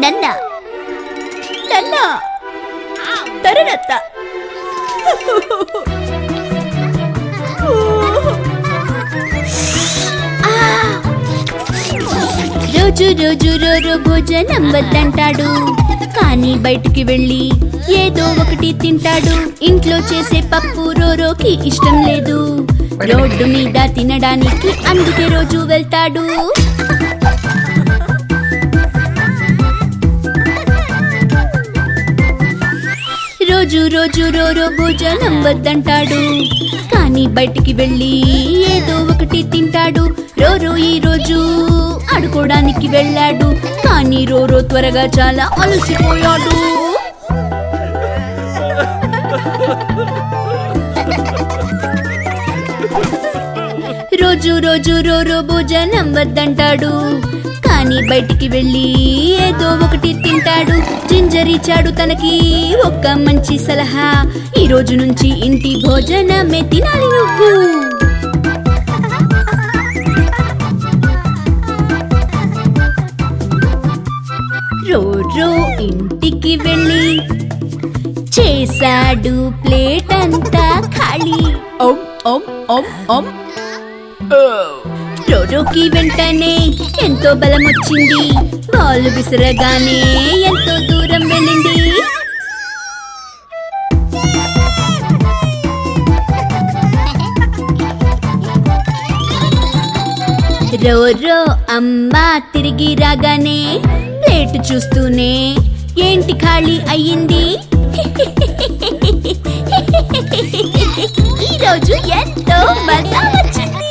ನನ್ನ ನನ್ನ ತರುಣತ್ತ రోజు రోజు రోరో భోజనం వద్దంటాడు, కానీ బయటికి వెళ్ళి ఏదో ఒకటి తింటాడు. ఇంట్లో చేసే పప్పు రోరోకి ఇష్టం లేదు, రోడ్డు మీద తినడానికి అందుకే రోజు వెళ్తాడు. రోజు రోజు రోరో భోజనం వద్దంటాడు, కానీ బయటికి వెళ్ళి ఏదో ఒకటి తింటాడు. రోరో ఈ రోజు ఆడుకోవడానికి వెళ్ళాడు, కానీ రోరో త్వరగా చాలా అలసిపోయాడు. రోజు రోజు రోరో భోజనం వద్దంటాడు, కానీ బయటికి వెళ్ళి ఏదో ఒకటి తింటాడు. జింజర్ ఇచ్చాడు తనకి ఒక్క మంచి సలహా, ఈ రోజు నుంచి ఇంటి భోజనమే తినాలి నువ్వు. రోరో ఇంటికి వెళ్ళి చేశాడు ప్లేట్ అంతా ఖాళీ. రోరోకి వెంటనే ఎంతో బలం వచ్చింది, బాల్ విసరగానే ఎంతో దూరం వెళ్ళింది. రోరో అమ్మ తిరిగి రాగానే ప్లేట్ చూస్తూనే ఏంటి ఖాళీ అయ్యింది. ఈరోజు ఎంతో మజా వచ్చింది.